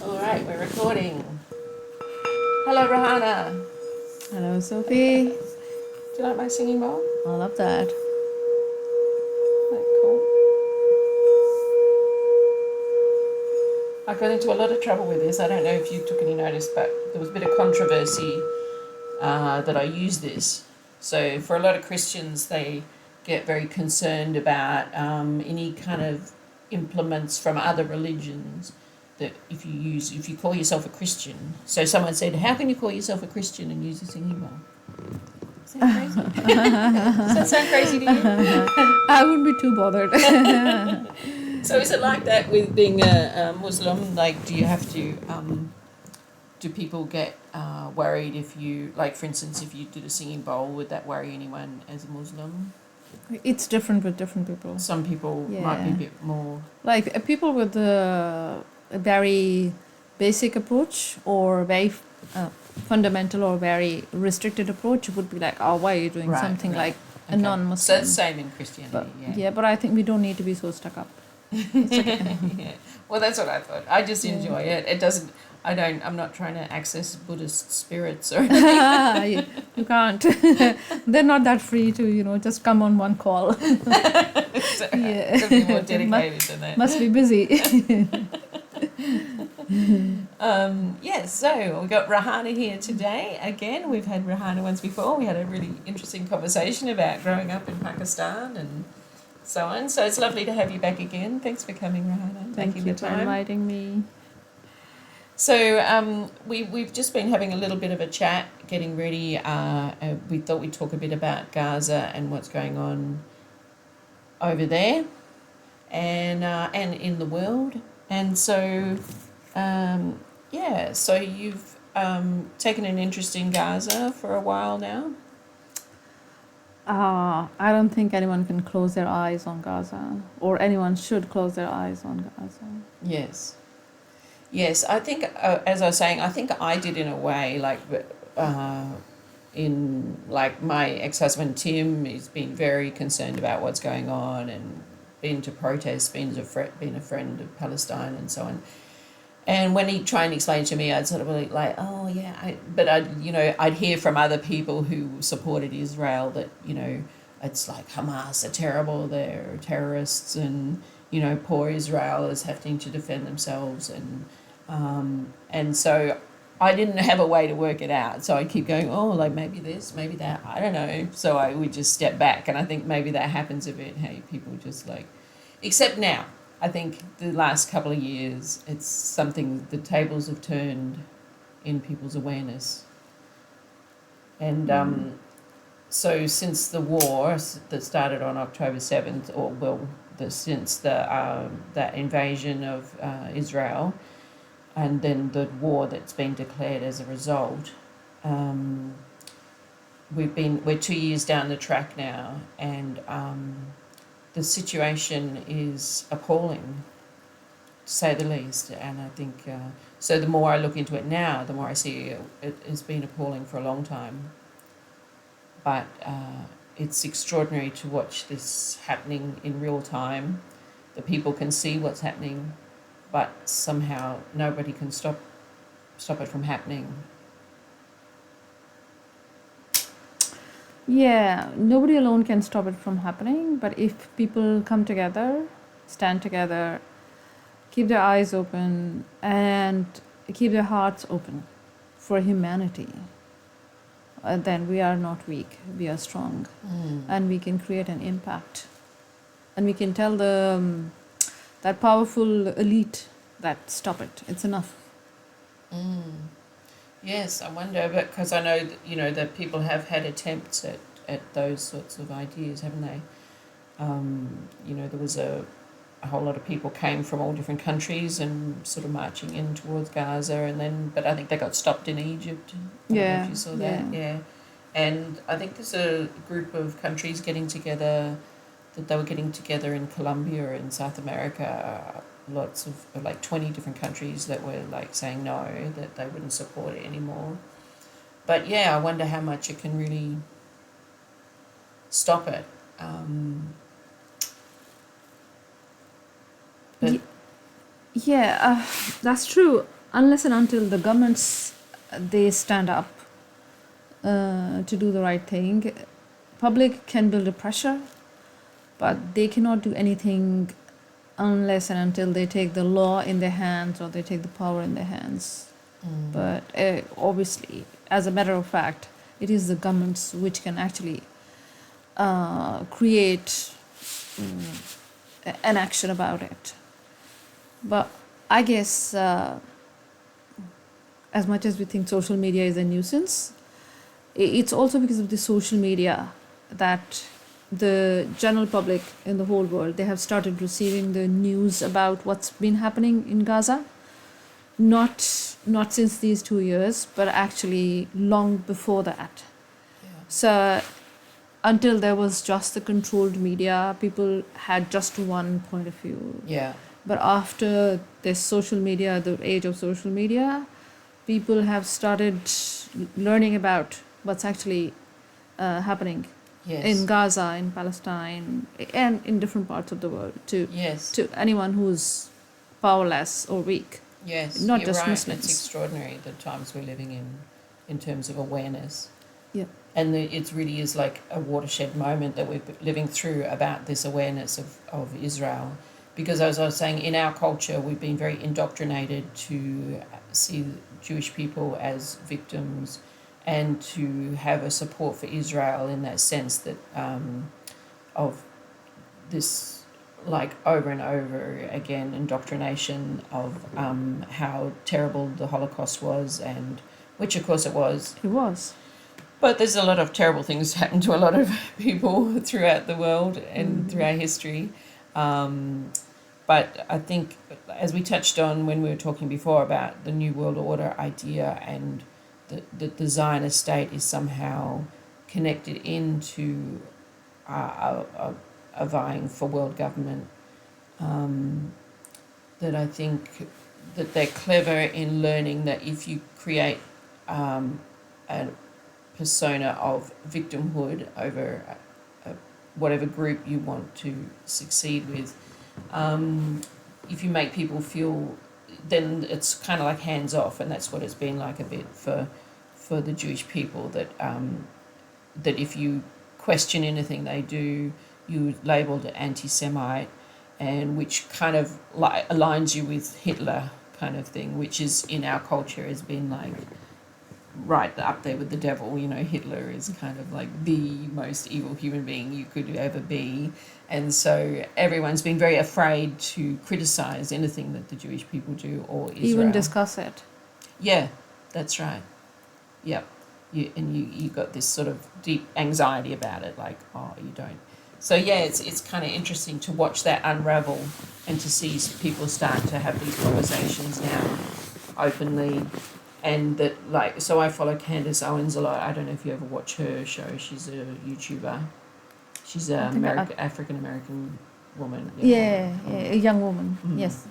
All right, we're recording. Hello, Rehana. Hello, Sophie. Do you like my singing bowl? I love that. Right, cool. I got into a lot of trouble with this. I don't know if you took any notice, but there was a bit of controversy that I use this. So for a lot of Christians, they get very concerned about any kind of implements from other religions that if you call yourself a Christian. So someone said, how can you call yourself a Christian and use a singing bowl? Is that crazy? Does that sound crazy to you? I wouldn't be too bothered. So is it like that with being a Muslim? Like, do you have to, do people get worried if you, like for instance, if you did a singing bowl, would that worry anyone as a Muslim? It's different with different people. Some people might be a bit more... Like people with a very basic approach or very fundamental or very restricted approach would be like, oh, why are you doing something like a non-Muslim? So it's the same in Christianity, But, but I think we don't need to be so stuck up. Yeah. Well, that's what I thought. I just enjoy it. It doesn't... I'm not trying to access Buddhist spirits or anything. You can't. They're not that free to, just come on one call. So could be more dedicated than that. Must be busy. So we've got Rehana here today. Again, we've had Rehana once before. We had a really interesting conversation about growing up in Pakistan and so on. So it's lovely to have you back again. Thanks for coming, Rehana. Thank you for inviting me. So we've just been having a little bit of a chat, getting ready. We thought we'd talk a bit about Gaza and what's going on over there and in the world. And so, so you've taken an interest in Gaza for a while now? I don't think anyone can close their eyes on Gaza, or anyone should close their eyes on Gaza. Yes, I think, as I was saying, I think I did in a way, like, my ex-husband Tim has been very concerned about what's going on and been to protests, been a friend of Palestine and so on. And when he'd try and explain to me, I'd sort of be like, oh yeah, but I'd hear from other people who supported Israel that, it's like Hamas are terrible, they're terrorists, and, poor Israel is having to defend themselves. And so I didn't have a way to work it out. So I keep going, maybe this, maybe that, I don't know. So I would just step back. And I think maybe that happens a bit. Hey, people just except now, I think the last couple of years, it's something, the tables have turned in people's awareness. And so since the war that started on October 7th, since that invasion of Israel, and then the war that's been declared as a result, we're 2 years down the track now, and the situation is appalling, to say the least. And I think so. The more I look into it now, the more I see it has been appalling for a long time. But it's extraordinary to watch this happening in real time. The people can see what's happening, but somehow nobody can stop it from happening. Yeah, nobody alone can stop it from happening, but if people come together, stand together, keep their eyes open, and keep their hearts open for humanity, then we are not weak, we are strong, and we can create an impact. And we can tell that powerful elite that stop it, it's enough. Yes, I wonder, because I know that people have had attempts at those sorts of ideas, haven't they? There was a whole lot of people came from all different countries and sort of marching in towards Gaza, but I think they got stopped in Egypt. I don't know if you saw that. Yeah. And I think there's a group of countries getting together, that they were getting together in Colombia and South America, lots of 20 different countries that were saying no, that they wouldn't support it anymore. But I wonder how much it can really stop it. That's true. unless and until the governments they stand up to do the right thing, public can build a pressure, but they cannot do anything unless and until they take the law in their hands or they take the power in their hands. But obviously, as a matter of fact, it is the governments which can actually create an action about it. But I guess as much as we think social media is a nuisance, it's also because of the social media that the general public in the whole world, they have started receiving the news about what's been happening in Gaza. Not since these 2 years, but actually long before that. Yeah. So until there was just the controlled media, people had just one point of view. Yeah. But after this social media, the age of social media, people have started learning about what's actually happening Yes. in Gaza, in Palestine, and in different parts of the world Yes. to anyone who's powerless or weak. Yes. Not You're just right. Muslims. It's extraordinary the times we're living in terms of awareness. Yeah. And it really is like a watershed moment that we're living through about this awareness of Israel. Because as I was saying, in our culture, we've been very indoctrinated to see Jewish people as victims and to have a support for Israel in that sense that of this like over and over again indoctrination of how terrible the Holocaust was, and which of course it was. It was. But there's a lot of terrible things happened to a lot of people throughout the world and throughout history. But I think, as we touched on when we were talking before about the New World Order idea and the Zionist state is somehow connected into a vying for world government, that I think that they're clever in learning that if you create a persona of victimhood over whatever group you want to succeed with, if you make people feel, then it's kind of like hands off, and that's what it's been like a bit for the Jewish people, that that if you question anything they do, you labelled anti-Semite, and which kind of aligns you with Hitler kind of thing, which is in our culture has been like right up there with the devil. You know, Hitler is kind of like the most evil human being you could ever be. And so everyone's been very afraid to criticise anything that the Jewish people do or Israel. Even discuss it. Yeah, that's right. Yep. You got this sort of deep anxiety about it, like, oh, you don't. So yeah, it's kind of interesting to watch that unravel and to see people start to have these conversations now openly. And that, like, so I follow Candace Owens a lot. I don't know if you ever watch her show. She's a YouTuber. She's an African-American woman. A young woman, yes.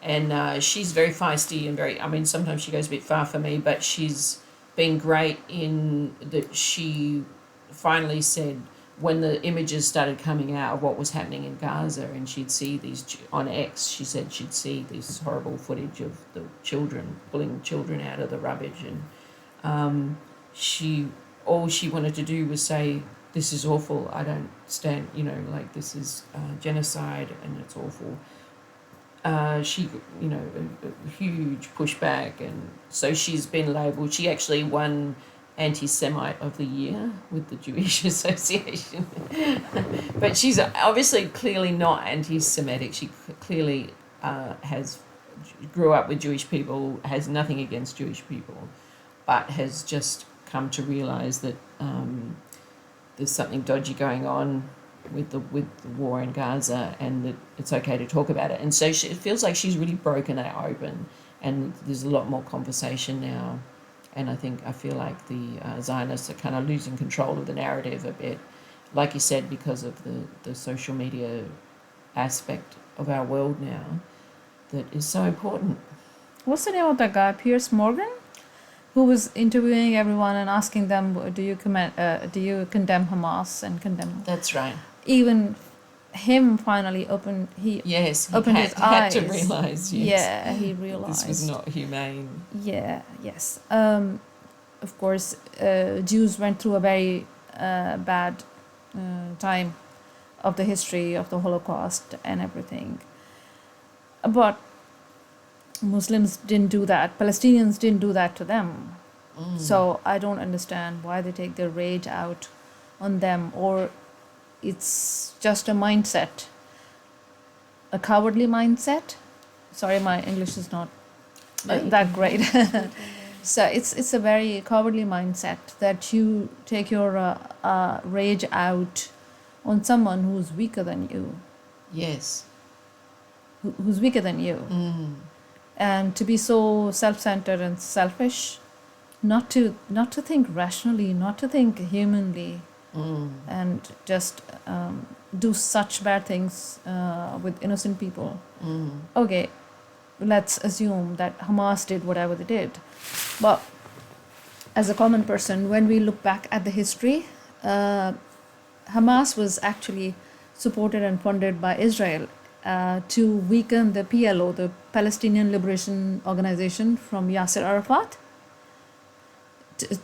And she's very feisty and very, I mean, sometimes she goes a bit far for me, but she's been great in that she finally said, when the images started coming out of what was happening in Gaza, and she'd see these on X, she said she'd see this horrible footage of the children, pulling children out of the rubbish, and all she wanted to do was say, this is awful, I don't stand, you know, like this is genocide and it's awful. She, you know, a huge pushback, and so she's been labelled, she actually won Anti-Semite of the Year with the Jewish Association. But she's obviously clearly not anti-Semitic. She clearly grew up with Jewish people, has nothing against Jewish people, but has just come to realise that there's something dodgy going on with the war in Gaza, and that it's okay to talk about it. And so it feels like she's really broken that open, and there's a lot more conversation now. And I feel like the Zionists are kind of losing control of the narrative a bit, like you said, because of the social media aspect of our world now that is so important. What's the name of that guy, Piers Morgan, who was interviewing everyone and asking them, do you condemn Hamas and condemn? That's right. Even him finally opened Yes, he opened his had to eyes. realise, yes. Yeah, he This realized. was not humane. Yeah, yes. Of course, Jews went through a very bad time of the history of the Holocaust and everything. But Muslims didn't do that. Palestinians didn't do that to them. So I don't understand why they take their rage out on them, or it's just a mindset, a cowardly mindset. Sorry, my English is not that great. So it's a very cowardly mindset that you take your rage out on someone who's weaker than you, Yes. who's weaker than you, and to be so self-centered and selfish, not to think rationally, not to think humanly, and just do such bad things with innocent people. Okay, let's assume that Hamas did whatever they did. But as a common person, when we look back at the history, Hamas was actually supported and funded by Israel to weaken the PLO, the Palestinian Liberation Organization, from Yasser Arafat.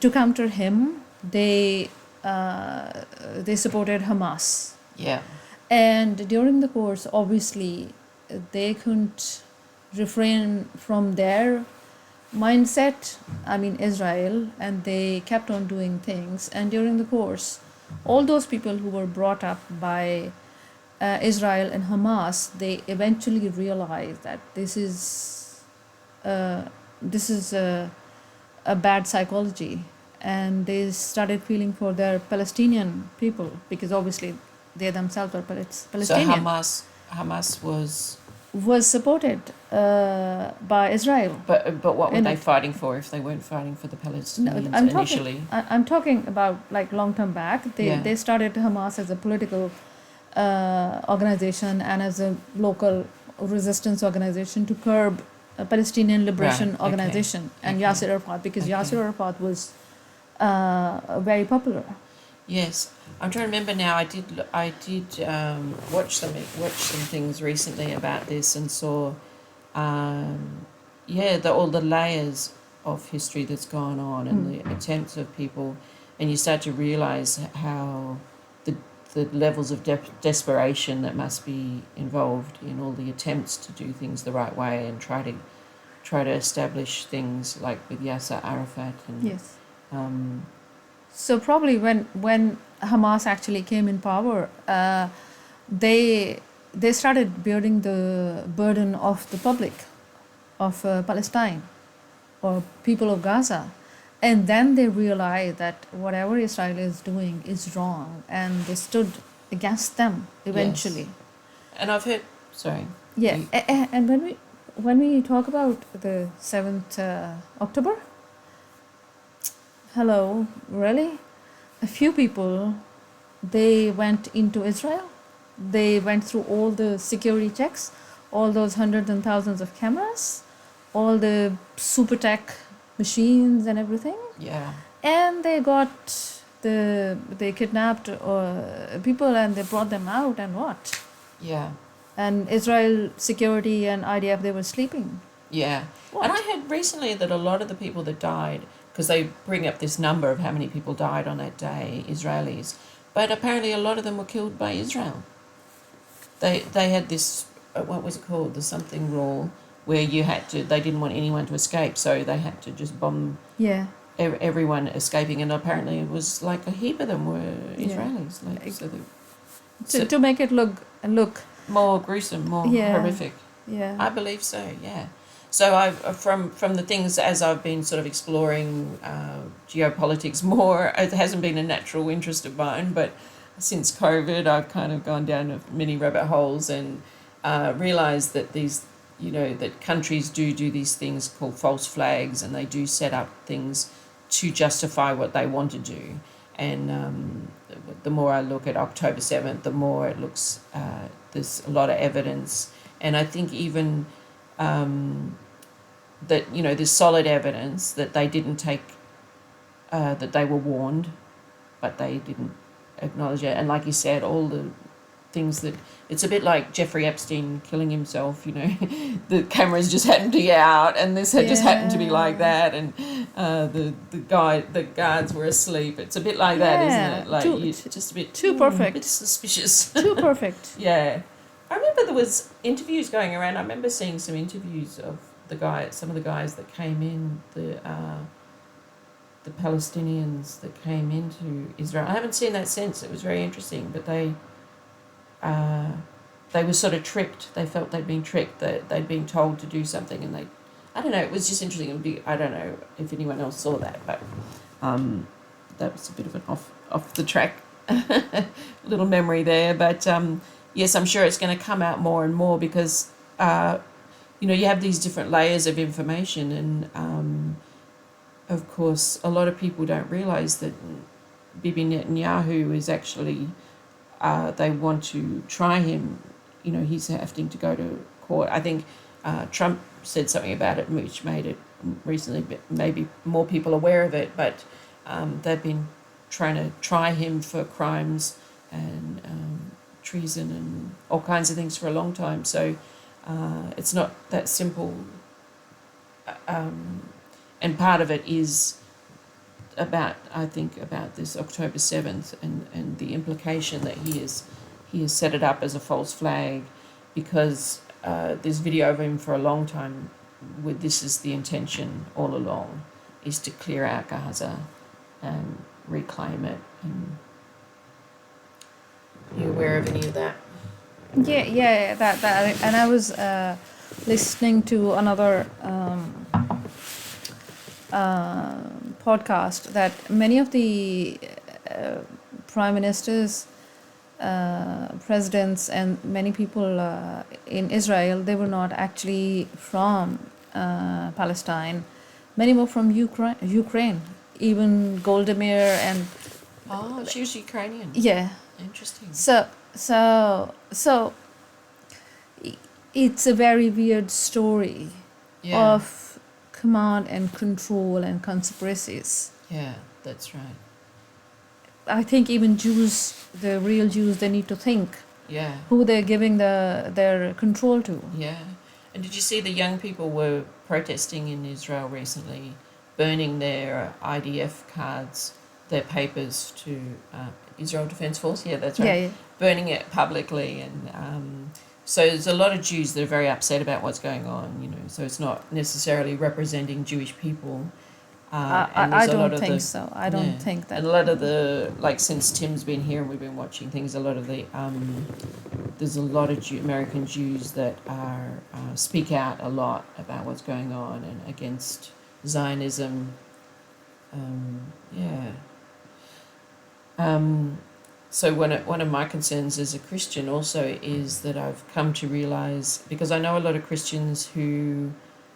To counter him, they supported Hamas. Yeah. And during the course, obviously, they couldn't refrain from their mindset, I mean Israel, and they kept on doing things. And during the course, all those people who were brought up by Israel and Hamas, they eventually realized that this is a bad psychology, and they started feeling for their Palestinian people, because obviously they themselves are Palestinian. So Hamas was supported by Israel. But what were they fighting for if they weren't fighting for the Palestinians initially? I'm talking about like long term back. They started Hamas as a political organization and as a local resistance organization to curb a Palestinian Liberation Organization and Yasser Arafat, because Yasser Arafat was very popular. Yes, I'm trying to remember now. I did watch some things recently about this and saw, all the layers of history that's gone on and the attempts of people, and you start to realise how the levels of desperation that must be involved in all the attempts to do things the right way and try to establish things like with Yasser Arafat and yes. So probably when Hamas actually came in power, they started bearing the burden of the public of Palestine or people of Gaza. And then they realized that whatever Israel is doing is wrong, and they stood against them eventually. Yes. And I've heard, sorry. Yeah, and when we talk about the 7th October, hello, really? A few people, they went into Israel. They went through all the security checks, all those hundreds and thousands of cameras, all the super tech machines and everything. Yeah. And they kidnapped people and they brought them out, and what? Yeah. And Israel security and IDF, they were sleeping. Yeah. What? And I heard recently that a lot of the people that died, because they bring up this number of how many people died on that day, Israelis, but apparently a lot of them were killed by Israel. They had this, what was it called, the something rule, where they didn't want anyone to escape, so they had to just bomb everyone escaping, and apparently it was like a heap of them were Israelis. To make it look more gruesome, more horrific. Yeah. I believe so, yeah. So I've from the things as I've been sort of exploring geopolitics more, it hasn't been a natural interest of mine, but since COVID I've kind of gone down many rabbit holes and realised that that countries do these things called false flags, and they do set up things to justify what they want to do. And the more I look at October 7th, the more it looks, there's a lot of evidence. And I think even that, there's solid evidence that they didn't take, that they were warned, but they didn't acknowledge it. And like you said, all the things that it's a bit like Jeffrey Epstein killing himself. The cameras just happened to be out, and this had just happened to be like that, and the guards were asleep. It's a bit like that, isn't it? Like just a bit too a perfect. bit suspicious. Too perfect. Yeah, I remember there was interviews going around. I remember seeing some interviews of some of the guys that came in, the Palestinians that came into Israel. I haven't seen that since. It was very interesting, but they were sort of tricked. They felt they'd been tricked. That they'd been told to do something, and I don't know. It was just interesting. I don't know if anyone else saw that, but that was a bit of an off the track little memory there. But yes, I'm sure it's going to come out more and more because you have these different layers of information, and of course, a lot of people don't realise that Bibi Netanyahu is actually, they want to try him. He's having to go to court. I think Trump said something about it, which made it recently maybe more people aware of it, but they've been trying to try him for crimes and treason and all kinds of things for a long time. So it's not that simple. And part of it is about this October 7th and the implication that he has set it up as a false flag, because there's video of him for a long time with this is the intention all along, is to clear out Gaza and reclaim it. And are you aware of any of that? Yeah, that and I was listening to another podcast that many of the prime ministers, presidents, and many people in Israel, they were not actually from Palestine. Many were from Ukraine. Even Golda Meir and she was Ukrainian. yeah. Interesting. So it's a very weird story of command and control and conspiracies. Yeah, that's right. I think even Jews, the real Jews, they need to think who they're giving their control to. Yeah. And did you see the young people were protesting in Israel recently, burning their IDF cards, their papers to Israel Defense Force? Yeah, that's right. Yeah. Burning it publicly. And so there's a lot of Jews that are very upset about what's going on, so it's not necessarily representing Jewish people. I don't think so. I don't think that. And a lot of since Tim's been here and we've been watching things, a lot of the, there's a lot of American Jews that are speak out a lot about what's going on and against Zionism. So one of my concerns as a Christian also is that I've come to realise, because I know a lot of Christians who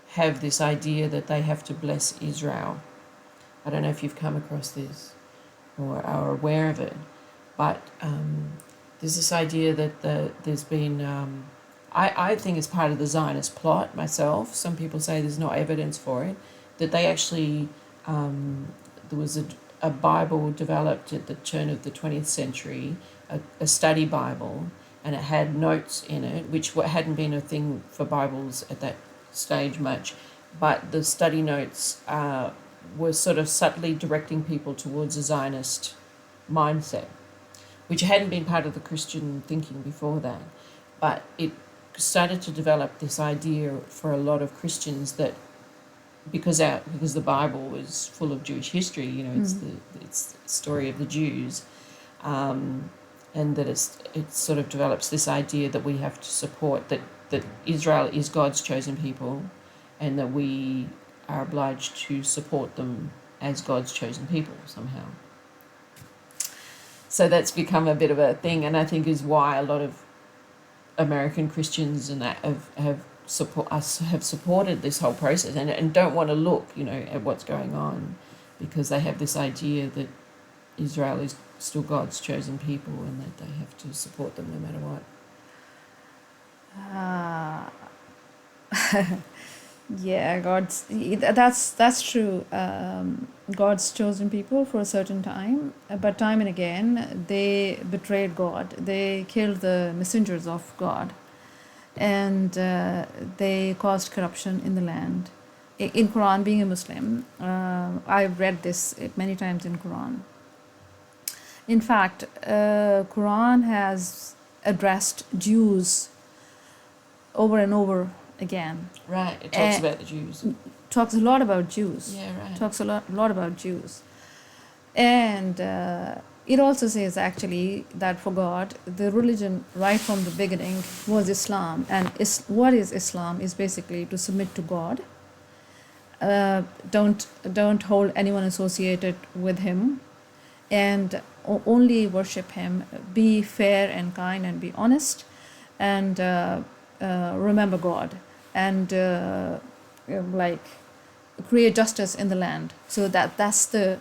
have this idea that they have to bless Israel. I don't know if you've come across this or are aware of it, but there's this idea that there's been, I think it's part of the Zionist plot myself. Some people say there's no evidence for it, that they actually, there was a Bible developed at the turn of the 20th century, a study Bible, and it had notes in it, which hadn't been a thing for Bibles at that stage much, but the study notes were sort of subtly directing people towards a Zionist mindset, which hadn't been part of the Christian thinking before that. But it started to develop this idea for a lot of Christians that because the Bible is full of Jewish history, it's the story of the Jews, and that it sort of develops this idea that we have to support that Israel is God's chosen people, and that we are obliged to support them as God's chosen people somehow. So that's become a bit of a thing, and I think is why a lot of American Christians and that have supported this whole process and don't want to look, at what's going on, because they have this idea that Israel is still God's chosen people and that they have to support them no matter what. Yeah, that's true. God's chosen people for a certain time, but time and again they betrayed God. They killed the messengers of God, and they caused corruption in the land. In Quran, being a Muslim, I've read this many times in Quran. In fact, Quran has addressed Jews over and over again. Right. It talks about the Jews. Talks a lot about Jews. Yeah. Right. Talks a lot about Jews. And it also says actually that for God, the religion right from the beginning was Islam. And what is Islam is basically to submit to God. Don't hold anyone associated with him, and only worship him. Be fair and kind and be honest, and remember God, and like create justice in the land. So that's the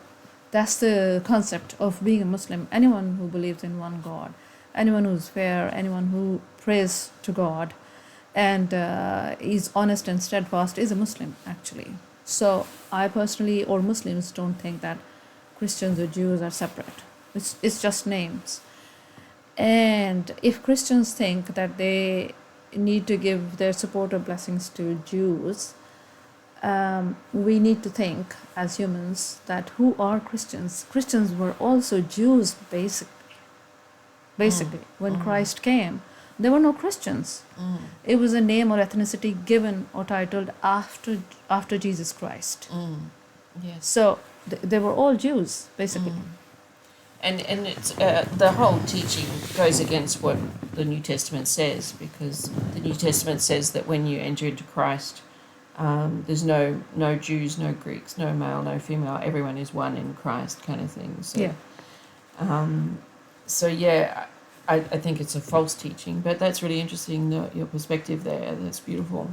concept of being a Muslim. Anyone who believes in one God, anyone who's fair, anyone who prays to God, and is honest and steadfast is a Muslim actually. So I personally, or Muslims, don't think that Christians or Jews are separate. It's just names. And if Christians think that they need to give their support or blessings to Jews, we need to think as humans that who are Christians? Christians were also Jews basically. When Christ came, there were no Christians. It was a name or ethnicity given or titled after Jesus Christ. Yes. So they were all Jews basically. And it's the whole teaching goes against what the New Testament says, because the New Testament says that when you enter into Christ, there's no Jews, no Greeks, no male, no female. Everyone is one in Christ, kind of thing. So, Yeah. So yeah, I think it's a false teaching, but that's really interesting. Your perspective there. That's beautiful,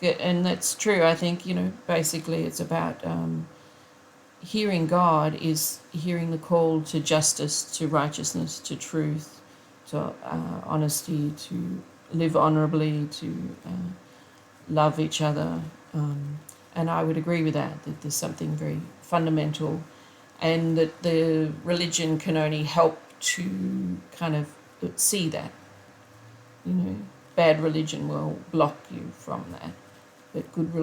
and that's true. I think basically it's about. Hearing God is hearing the call to justice, to righteousness, to truth, to honesty, to live honorably, to love each other. And I would agree with that there's something very fundamental, and that the religion can only help to kind of see that. Bad religion will block you from that, but good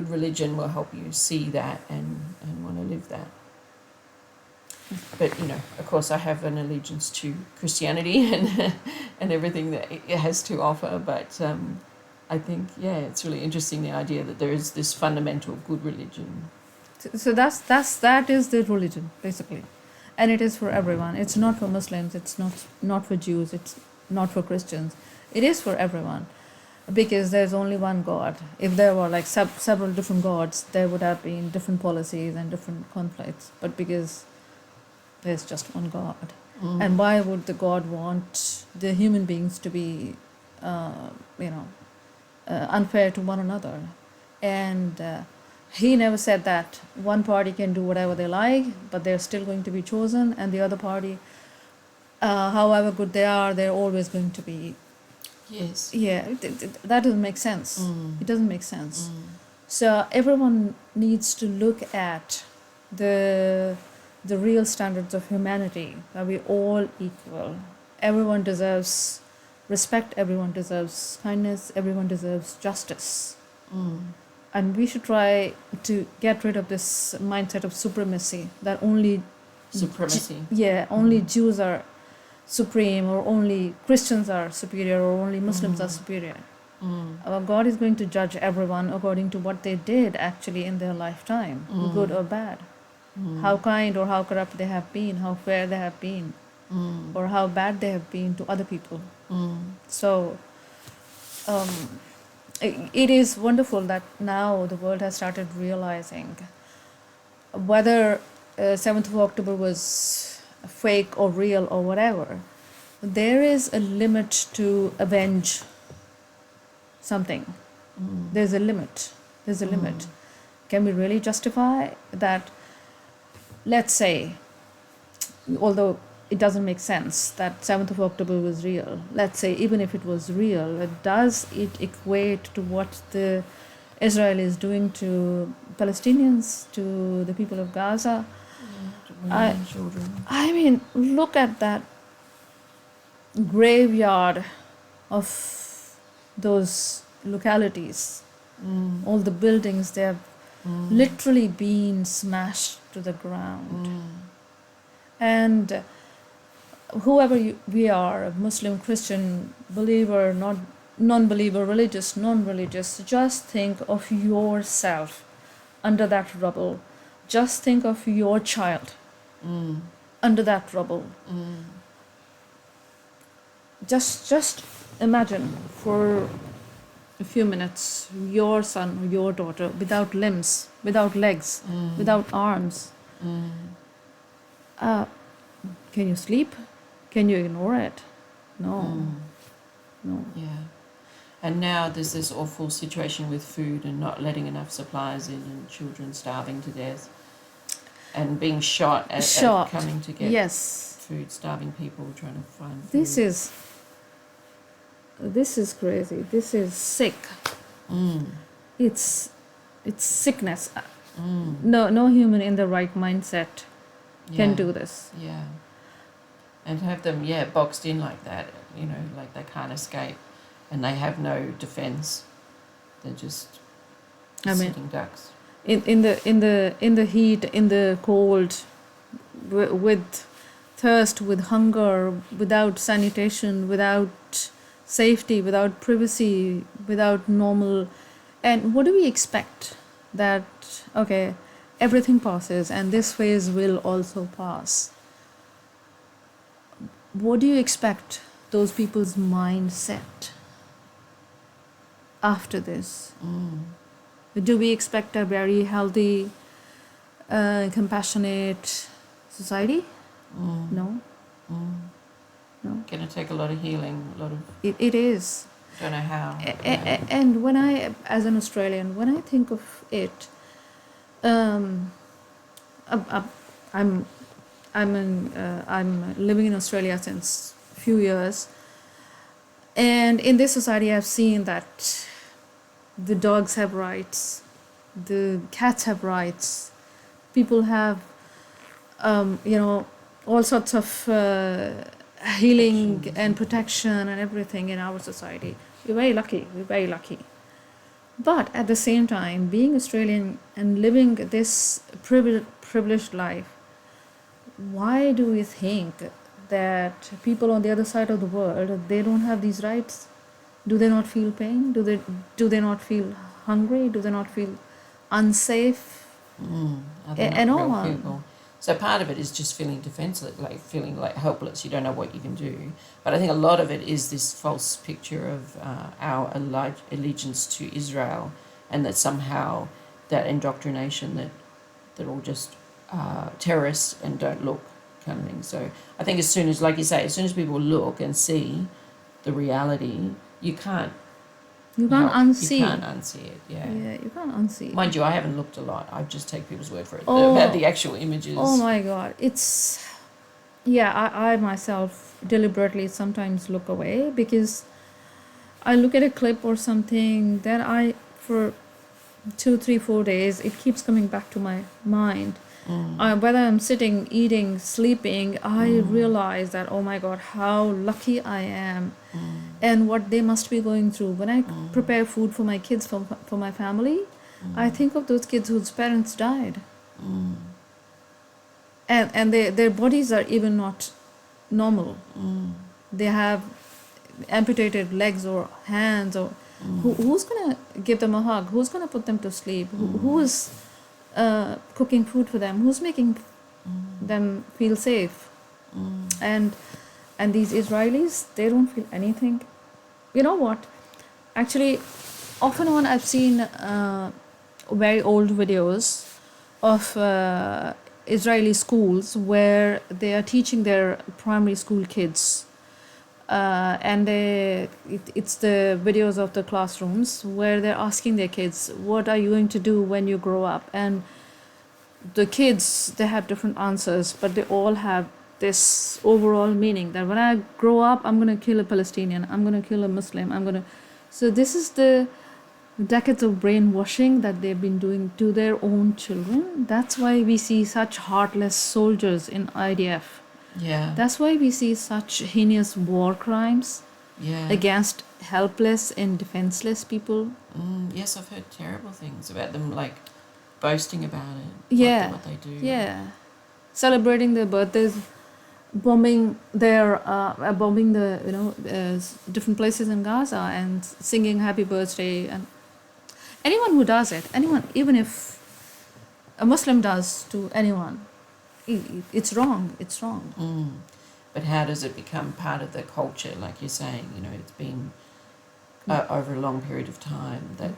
religion will help you see that and want to live that. But of course, I have an allegiance to Christianity and everything that it has to offer. But I think it's really interesting, the idea that there is this fundamental good religion. So that is the religion basically, and it is for everyone. It's not for Muslims. It's not for Jews. It's not for Christians. It is for everyone. Because there's only one God. If there were like several different gods, there would have been different policies and different conflicts. But because there's just one God, and why would the God want the human beings to be, unfair to one another? And he never said that one party can do whatever they like, but they're still going to be chosen, and the other party, however good they are, they're always going to be. Yes. Yeah, that doesn't make sense. It doesn't make sense. So everyone needs to look at the real standards of humanity, that we're all equal. Everyone deserves respect, everyone deserves kindness, everyone deserves justice. And we should try to get rid of this mindset of supremacy, that only only Jews are supreme, or only Christians are superior, or only Muslims are superior. Our God is going to judge everyone according to what they did actually in their lifetime, good or bad. How kind or how corrupt they have been, how fair they have been, or how bad they have been to other people. So it is wonderful that now the world has started realizing whether 7th of October was fake or real or whatever, there is a limit to avenge something. There's a limit. Can we really justify that? Let's say, although it doesn't make sense that 7th of October was real, let's say even if it was real, does it equate to what the Israel is doing to Palestinians, to the people of Gaza. To women I, and children. I mean, look at that graveyard of those localities. All the buildings, they have literally been smashed to the ground. And whoever we are, Muslim, Christian, believer, not non-believer, religious, non-religious, just think of yourself under that rubble. Just think of your child under that rubble. Just imagine for a few minutes your son or your daughter without limbs, without legs, without arms. Can you sleep? Can you ignore it? No. No. Yeah. And now there's this awful situation with food and not letting enough supplies in, and children starving to death, and being shot at coming to get Yes. food, starving people trying to find food. This is crazy. This is sick. It's sickness. No human in the right mindset can do this. Yeah. And have them, boxed in like that, like they can't escape, and they have no defense. They're just sitting ducks. In the heat, in the cold, with thirst, with hunger, without sanitation, without safety, without privacy, without normal. And what do we expect? That, okay, everything passes and this phase will also pass. What do you expect those people's mindset after this? Do we expect a very healthy, compassionate society? No. No. Going to take a lot of healing, It is. Don't know how. And when I, as an Australian, when I think of it, I'm living in Australia since a few years, and in this society I've seen that the dogs have rights, the cats have rights, people have all sorts of healing and protection and everything in our society. We're very lucky. But at the same time, being Australian and living this privileged life, why do we think that people on the other side of the world, they don't have these rights? Do they not feel pain? Do they not feel hungry? Do they not feel unsafe? And all on. So part of it is just feeling defenseless, feeling helpless. You don't know what you can do. But I think a lot of it is this false picture of our allegiance to Israel, and that somehow that indoctrination that they're all just terrorists and don't look kind of thing. So I think as soon as, like you say, as soon as people look and see the reality, you can't unsee. You can't unsee it, Yeah, you can't unsee. Mind you, I haven't looked a lot. I just take people's word for it. About the actual images. Oh my God. I myself deliberately sometimes look away because I look at a clip or something that for 2, 3, 4 days, it keeps coming back to my mind. Whether I'm sitting, eating, sleeping, I realize that, oh my God, how lucky I am and what they must be going through. When I prepare food for my kids, for my family, I think of those kids whose parents died. And their bodies are even not normal. They have amputated legs or hands. Or who's going to give them a hug? Who's going to put them to sleep? Who is cooking food for them? Who's making them feel safe? And these Israelis, they don't feel anything. You know what? Actually, off and on, I've seen very old videos of Israeli schools where they are teaching their primary school kids. And it's the videos of the classrooms where they're asking their kids, what are you going to do when you grow up? And the kids, they have different answers, but they all have this overall meaning that when I grow up, I'm going to kill a Palestinian, I'm going to kill a Muslim, So this is the decades of brainwashing that they've been doing to their own children. That's why we see such heartless soldiers in IDF. Yeah. That's why we see such heinous war crimes Yeah. against helpless and defenseless people. Yes, I've heard terrible things about them, like boasting about it. Yeah. What they do. Yeah. Celebrating their birthdays, bombing bombing the different places in Gaza and singing happy birthday. And anyone who does it, anyone, even if a Muslim does to anyone, it's wrong. It's wrong. But how does it become part of the culture? Like you're saying, it's been over a long period of time that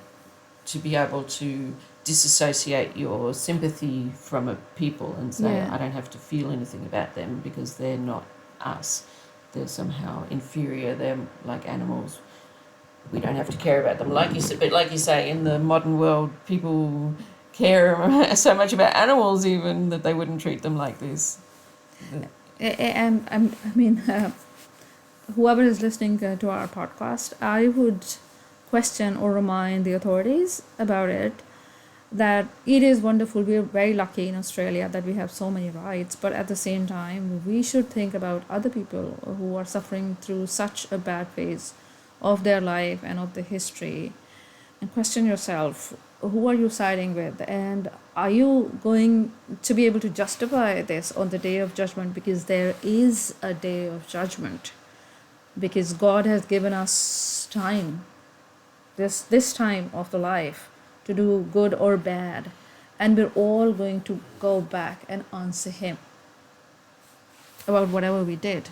to be able to disassociate your sympathy from a people and say, Yeah. I don't have to feel anything about them because they're not us. They're somehow inferior. They're like animals. We don't have to care about them. Like you said, but like you say, in the modern world, people care so much about animals even that they wouldn't treat them like this. And whoever is listening to our podcast, I would question or remind the authorities about it, that it is wonderful. We are very lucky in Australia that we have so many rights, but at the same time, we should think about other people who are suffering through such a bad phase of their life and of the history, and question yourself, who are you siding with, and are you going to be able to justify this on the day of judgment? Because there is a day of judgment, because God has given us time, this time of the life, to do good or bad, and we're all going to go back and answer him about whatever we did.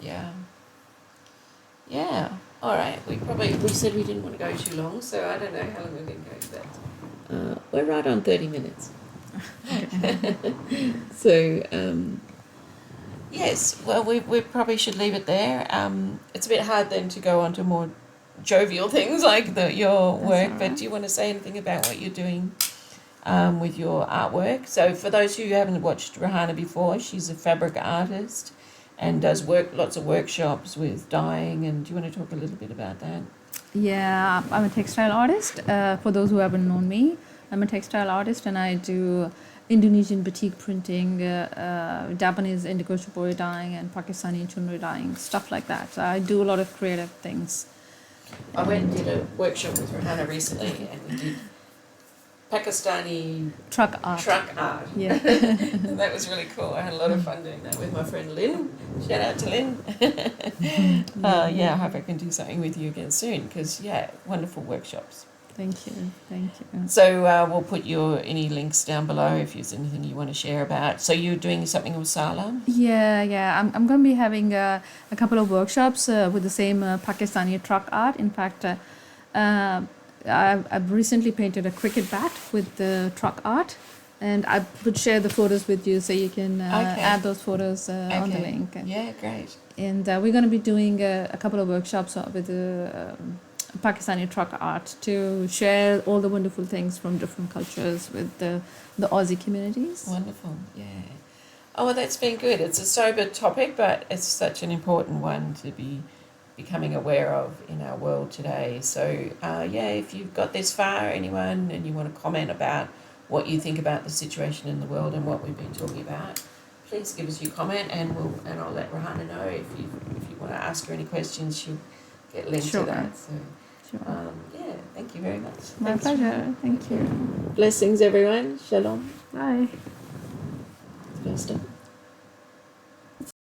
Yeah. All right. We said we didn't want to go too long, so I don't know how long we're going to go, but we're right on 30 minutes. So yes, well, we probably should leave it there. It's a bit hard then to go on to more jovial things like your work, all but right. do you want to say anything about what you're doing with your artwork? So for those who haven't watched Rehana before, she's a fabric artist and does lots of workshops with dyeing, and do you want to talk a little bit about that? Yeah, I'm a textile artist. For those who haven't known me, I'm a textile artist, and I do Indonesian batik printing, Japanese indigo shibori dyeing, and Pakistani chunri dyeing, stuff like that. So I do a lot of creative things. I went and did a workshop with Rehana recently, and we did Pakistani Truck art. art. Yeah. And that was really cool. I had a lot of fun doing that with my friend Lynn. Shout out to Lynn. I hope I can do something with you again soon, because, wonderful workshops. Thank you. So we'll put any links down below if there's anything you want to share about. So you're doing something with Sala? Yeah. I'm going to be having a couple of workshops with the same Pakistani truck art. In fact, I've recently painted a cricket bat with the truck art, and I would share the photos with you so you can add those photos on the link. Yeah, great. And we're going to be doing a couple of workshops with the Pakistani truck art to share all the wonderful things from different cultures with the Aussie communities. Wonderful, yeah. Oh, well, that's been good. It's a sober topic, but it's such an important one to be becoming aware of in our world today. So, if you've got this far, anyone, and you want to comment about what you think about the situation in the world and what we've been talking about, please give us your comment, and I'll let Rehana know if you want to ask her any questions. She'll get linked to that. So, thank you very much. My pleasure. Thank you. Blessings, everyone. Shalom. Bye. Stop.